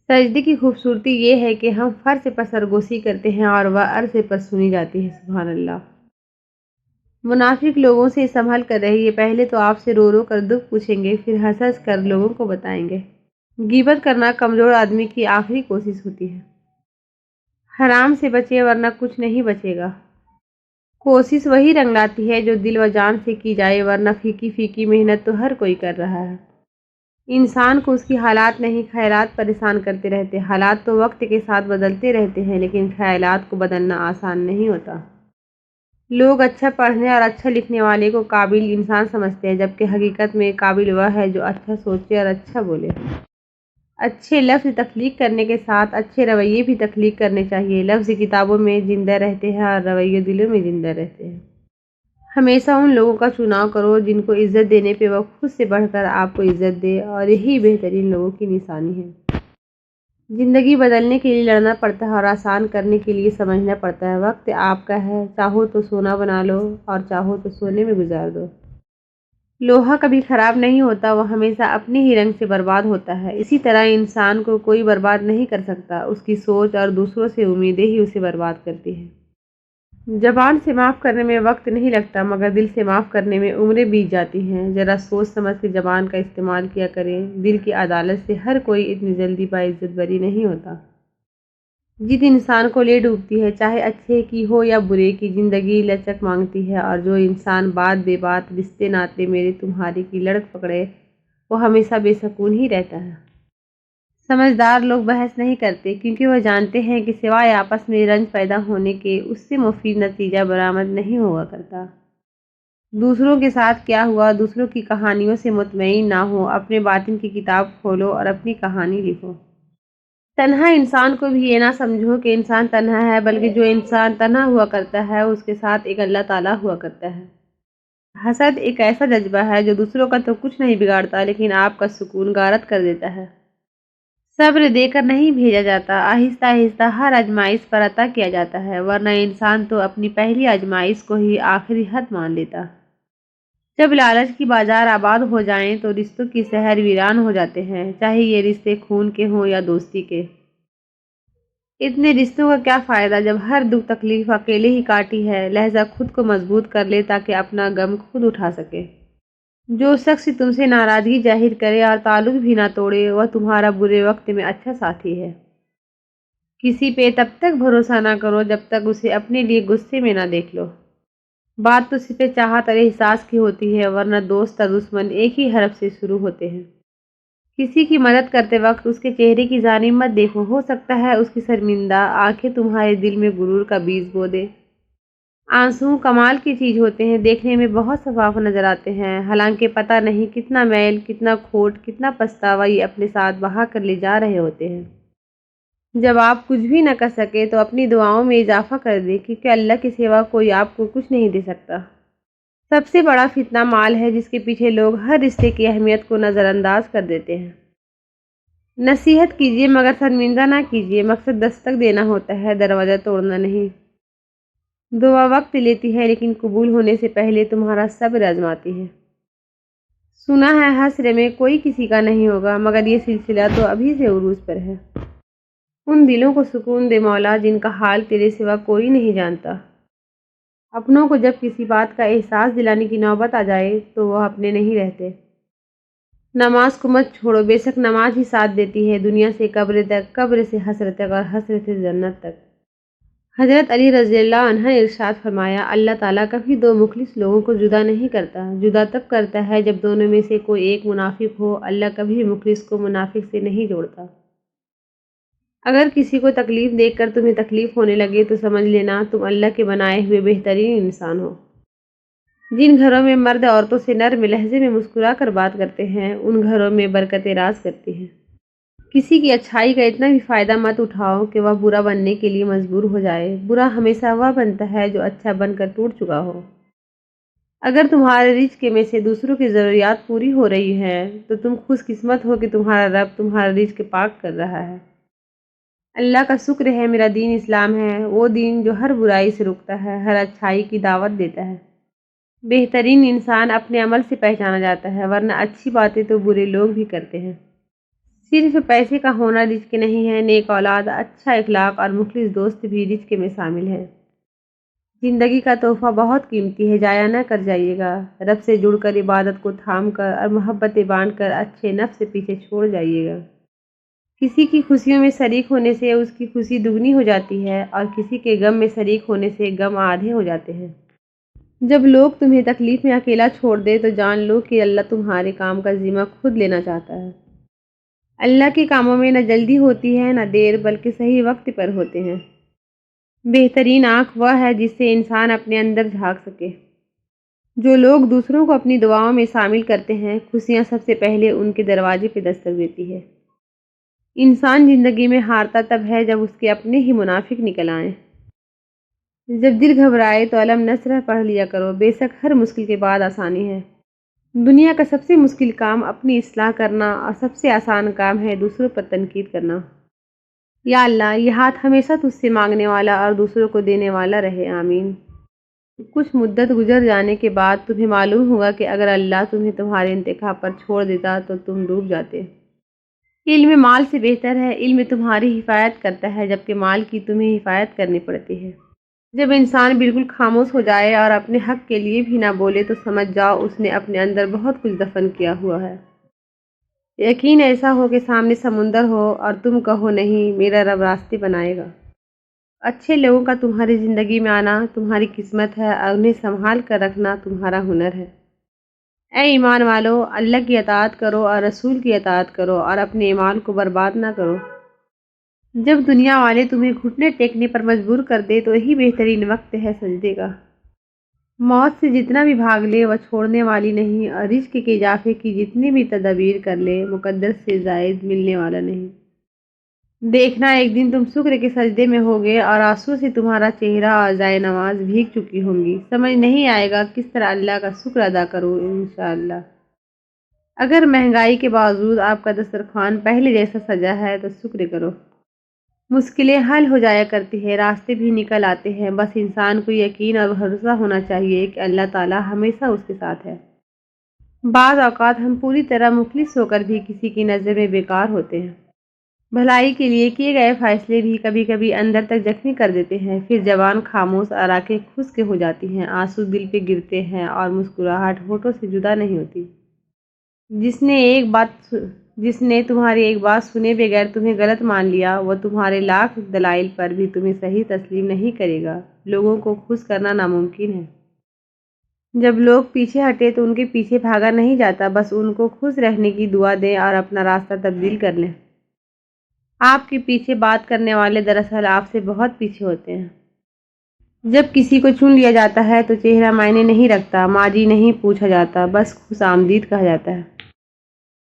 سجدے کی خوبصورتی یہ ہے کہ ہم فرش پر سرگوشی کرتے ہیں اور وہ عرش پر سنی جاتی ہے۔ سبحان اللہ۔ منافق لوگوں سے سنبھل کر رہیے، پہلے تو آپ سے رو رو کر دکھ پوچھیں گے، پھر ہنس ہنس کر لوگوں کو بتائیں گے۔ غیبت کرنا کمزور آدمی کی آخری کوشش ہوتی ہے۔ حرام سے بچے ورنہ کچھ نہیں بچے گا۔ کوشش وہی رنگ لاتی ہے جو دل و جان سے کی جائے، ورنہ پھیکی پھیکی محنت تو ہر کوئی کر رہا ہے۔ انسان کو اس کی حالات نہیں خیالات پریشان کرتے رہتے۔ حالات تو وقت کے ساتھ بدلتے رہتے ہیں، لیکن خیالات کو بدلنا آسان نہیں ہوتا۔ لوگ اچھا پڑھنے اور اچھا لکھنے والے کو قابل انسان سمجھتے ہیں، جبکہ حقیقت میں قابل وہ ہے جو اچھا سوچے اور اچھا بولے۔ اچھے لفظ تخلیق کرنے کے ساتھ اچھے رویے بھی تخلیق کرنے چاہیے۔ لفظ کتابوں میں زندہ رہتے ہیں اور رویے دلوں میں زندہ رہتے ہیں۔ ہمیشہ ان لوگوں کا چناؤ کرو جن کو عزت دینے پہ وہ خود سے بڑھ کر آپ کو عزت دے، اور یہی بہترین لوگوں کی نشانی ہے۔ زندگی بدلنے کے لیے لڑنا پڑتا ہے اور آسان کرنے کے لیے سمجھنا پڑتا ہے۔ وقت آپ کا ہے، چاہو تو سونا بنا لو اور چاہو تو سونے میں گزار دو۔ لوہا کبھی خراب نہیں ہوتا، وہ ہمیشہ اپنے ہی رنگ سے برباد ہوتا ہے۔ اسی طرح انسان کو کوئی برباد نہیں کر سکتا، اس کی سوچ اور دوسروں سے امیدیں ہی اسے برباد کرتی ہیں۔ زبان سے معاف کرنے میں وقت نہیں لگتا، مگر دل سے معاف کرنے میں عمریں بیت جاتی ہیں۔ ذرا سوچ سمجھ کے زبان کا استعمال کیا کریں۔ دل کی عدالت سے ہر کوئی اتنی جلدی باعزت بری نہیں ہوتا۔ جس انسان کو لے ڈوبتی ہے، چاہے اچھے کی ہو یا برے کی، زندگی لچک مانگتی ہے، اور جو انسان بات بے بات رشتے ناطے میرے تمہارے کی لڑک پکڑے، وہ ہمیشہ بے سکون ہی رہتا ہے۔ سمجھدار لوگ بحث نہیں کرتے، کیونکہ وہ جانتے ہیں کہ سوائے آپس میں رنج پیدا ہونے کے اس سے مفید نتیجہ برآمد نہیں ہوا کرتا۔ دوسروں کے ساتھ کیا ہوا، دوسروں کی کہانیوں سے مطمئن نہ ہو، اپنے باطن کی کتاب کھولو اور اپنی کہانی لکھو۔ تنہا انسان کو بھی یہ نہ سمجھو کہ انسان تنہا ہے، بلکہ جو انسان تنہا ہوا کرتا ہے اس کے ساتھ ایک اللہ تعالیٰ ہوا کرتا ہے۔ حسد ایک ایسا جذبہ ہے جو دوسروں کا تو کچھ نہیں بگاڑتا، لیکن آپ کا سکون غارت کر دیتا ہے۔ صبر دے کر نہیں بھیجا جاتا، آہستہ آہستہ ہر آزمائش پر عطا کیا جاتا ہے، ورنہ انسان تو اپنی پہلی آزمائش کو ہی آخری حد مان لیتا۔ جب لالچ کی بازار آباد ہو جائیں تو رشتوں کی شہر ویران ہو جاتے ہیں، چاہے یہ رشتے خون کے ہوں یا دوستی کے۔ اتنے رشتوں کا کیا فائدہ جب ہر دکھ تکلیف اکیلے ہی کاٹی ہے۔ لہذا خود کو مضبوط کر لے تاکہ اپنا غم خود اٹھا سکے۔ جو شخص تم سے ناراضگی ظاہر کرے اور تعلق بھی نہ توڑے، وہ تمہارا برے وقت میں اچھا ساتھی ہے۔ کسی پہ تب تک بھروسہ نہ کرو جب تک اسے اپنے لیے غصے میں نہ دیکھ لو۔ بات تو صرف چاہت اور احساس کی ہوتی ہے، ورنہ دوست اور دشمن ایک ہی حرف سے شروع ہوتے ہیں۔ کسی کی مدد کرتے وقت اس کے چہرے کی جانب مت دیکھو، ہو سکتا ہے اس کی شرمندہ آنکھیں تمہارے دل میں غرور کا بیج بو دے۔ آنسو کمال کی چیز ہوتے ہیں، دیکھنے میں بہت شفاف نظر آتے ہیں، حالانکہ پتہ نہیں کتنا میل، کتنا کھوٹ، کتنا پچھتاوا یہ اپنے ساتھ بہا کر لے جا رہے ہوتے ہیں۔ جب آپ کچھ بھی نہ کر سکے تو اپنی دعاؤں میں اضافہ کر دیں، کیونکہ اللہ کے سوا کوئی آپ کو کچھ نہیں دے سکتا۔ سب سے بڑا فتنہ مال ہے، جس کے پیچھے لوگ ہر رشتے کی اہمیت کو نظر انداز کر دیتے ہیں۔ نصیحت کیجیے مگر شرمندہ نہ کیجیے، مقصد دستک دینا ہوتا ہے، دروازہ توڑنا نہیں۔ دعا وقت لیتی ہے، لیکن قبول ہونے سے پہلے تمہارا صبر آزماتی ہے۔ سنا ہے حشر میں کوئی کسی کا نہیں ہوگا، مگر یہ سلسلہ تو ابھی سے عروج پر ہے۔ ان دلوں کو سکون دے مولا جن کا حال تیرے سوا کوئی نہیں جانتا۔ اپنوں کو جب کسی بات کا احساس دلانے کی نوبت آ جائے تو وہ اپنے نہیں رہتے۔ نماز کو مت چھوڑو، بے شک نماز ہی ساتھ دیتی ہے دنیا سے قبر تک، قبر سے حشر تک اور حشر سے جنت تک۔ حضرت علی رضی اللہ عنہ نے ارشاد فرمایا، اللہ تعالیٰ کبھی دو مخلص لوگوں کو جدا نہیں کرتا، جدا تب کرتا ہے جب دونوں میں سے کوئی ایک منافق ہو۔ اللہ کبھی مخلص کو منافق سے نہیں جوڑتا۔ اگر کسی کو تکلیف دیکھ کر تمہیں تکلیف ہونے لگے تو سمجھ لینا تم اللہ کے بنائے ہوئے بہترین انسان ہو۔ جن گھروں میں مرد عورتوں سے نرم لہجے میں مسکرا کر بات کرتے ہیں، ان گھروں میں برکتیں راج کرتی ہیں۔ کسی کی اچھائی کا اتنا بھی فائدہ مت اٹھاؤ کہ وہ برا بننے کے لیے مجبور ہو جائے۔ برا ہمیشہ وہ بنتا ہے جو اچھا بن کر ٹوٹ چکا ہو۔ اگر تمہارے رزق میں سے دوسروں کی ضروریات پوری ہو رہی ہیں تو تم خوش قسمت ہو کہ تمہارا رب تمہارا رزق پاک کر رہا ہے۔ اللہ کا شکر ہے میرا دین اسلام ہے، وہ دین جو ہر برائی سے روکتا ہے، ہر اچھائی کی دعوت دیتا ہے۔ بہترین انسان اپنے عمل سے پہچانا جاتا ہے، ورنہ اچھی باتیں تو برے لوگ بھی کرتے ہیں۔ صرف پیسے کا ہونا رزق نہیں ہے، نیک اولاد، اچھا اخلاق اور مخلص دوست بھی رزق میں شامل ہے۔ زندگی کا تحفہ بہت قیمتی ہے، ضائع نہ کر جائیے گا۔ رب سے جڑ کر، عبادت کو تھام کر اور محبتیں بانٹ کر اچھے نفس سے پیچھے چھوڑ جائیے گا۔ کسی کی خوشیوں میں شریک ہونے سے اس کی خوشی دگنی ہو جاتی ہے اور کسی کے غم میں شریک ہونے سے غم آدھے ہو جاتے ہیں۔ جب لوگ تمہیں تکلیف میں اکیلا چھوڑ دے تو جان لو کہ اللہ تمہارے کام کا ذمہ خود لینا چاہتا ہے۔ اللہ کے کاموں میں نہ جلدی ہوتی ہے نہ دیر، بلکہ صحیح وقت پر ہوتے ہیں۔ بہترین آنکھ وہ ہے جس سے انسان اپنے اندر جھانک سکے۔ جو لوگ دوسروں کو اپنی دعاؤں میں شامل کرتے ہیں، خوشیاں سب سے پہلے ان کے دروازے پہ دستک دیتی ہے۔ انسان زندگی میں ہارتا تب ہے جب اس کے اپنے ہی منافق نکل آئیں۔ جب دل گھبرائے تو علم نصرہ پڑھ لیا کرو، بے شک ہر مشکل کے بعد آسانی ہے۔ دنیا کا سب سے مشکل کام اپنی اصلاح کرنا اور سب سے آسان کام ہے دوسروں پر تنقید کرنا۔ یا اللہ، یہ ہاتھ ہمیشہ تجھ سے مانگنے والا اور دوسروں کو دینے والا رہے، آمین۔ کچھ مدت گزر جانے کے بعد تمہیں معلوم ہوگا کہ اگر اللہ تمہیں تمہارے انتخاب پر چھوڑ دیتا تو تم ڈوب جاتے۔ علم مال سے بہتر ہے، علم تمہاری حفاظت کرتا ہے جبکہ مال کی تمہیں حفاظت کرنی پڑتی ہے۔ جب انسان بالکل خاموش ہو جائے اور اپنے حق کے لیے بھی نہ بولے تو سمجھ جاؤ اس نے اپنے اندر بہت کچھ دفن کیا ہوا ہے۔ یقین ایسا ہو کہ سامنے سمندر ہو اور تم کہو نہیں، میرا رب راستے بنائے گا۔ اچھے لوگوں کا تمہاری زندگی میں آنا تمہاری قسمت ہے اور انہیں سنبھال کر رکھنا تمہارا ہنر ہے۔ اے ایمان والو، اللہ کی اطاعت کرو اور رسول کی اطاعت کرو اور اپنے ایمان کو برباد نہ کرو۔ جب دنیا والے تمہیں گھٹنے ٹیکنے پر مجبور کر دے تو یہی بہترین وقت ہے سجدے کا۔ موت سے جتنا بھی بھاگ لے وہ چھوڑنے والی نہیں، اور رزق کے اضافے کی جتنی بھی تدابیر کر لے مقدر سے زائد ملنے والا نہیں۔ دیکھنا ایک دن تم شکر کے سجدے میں ہوگے اور آنسو سے تمہارا چہرہ اور جائے نماز بھیگ چکی ہوں گی، سمجھ نہیں آئے گا کس طرح اللہ کا شکر ادا کروں۔ انشاءاللہ اگر مہنگائی کے باوجود آپ کا دسترخوان پہلے جیسا سجا ہے تو شکر کرو۔ مشکلیں حل ہو جایا کرتی ہیں، راستے بھی نکل آتے ہیں، بس انسان کو یقین اور بھروسہ ہونا چاہیے کہ اللہ تعالیٰ ہمیشہ اس کے ساتھ ہے۔ بعض اوقات ہم پوری طرح مخلص ہو کر بھی کسی کی نظر میں بیکار ہوتے ہیں۔ بھلائی کے لیے کیے گئے فیصلے بھی کبھی کبھی اندر تک زخمی کر دیتے ہیں، پھر زبان خاموش اور آنکھیں خشک ہو جاتی ہیں، آنسو دل پہ گرتے ہیں اور مسکراہٹ ہونٹوں سے جدا نہیں ہوتی۔ جس نے تمہاری ایک بات سنے بغیر تمہیں غلط مان لیا، وہ تمہارے لاکھ دلائل پر بھی تمہیں صحیح تسلیم نہیں کرے گا۔ لوگوں کو خوش کرنا ناممکن ہے۔ جب لوگ پیچھے ہٹے تو ان کے پیچھے بھاگا نہیں جاتا، بس ان کو خوش رہنے کی دعا دیں اور اپنا راستہ تبدیل کر لیں۔ آپ کے پیچھے بات کرنے والے دراصل آپ سے بہت پیچھے ہوتے ہیں۔ جب کسی کو چن لیا جاتا ہے تو چہرہ معنی نہیں رکھتا، ماضی نہیں پوچھا جاتا، بس خوش آمدید کہا جاتا ہے۔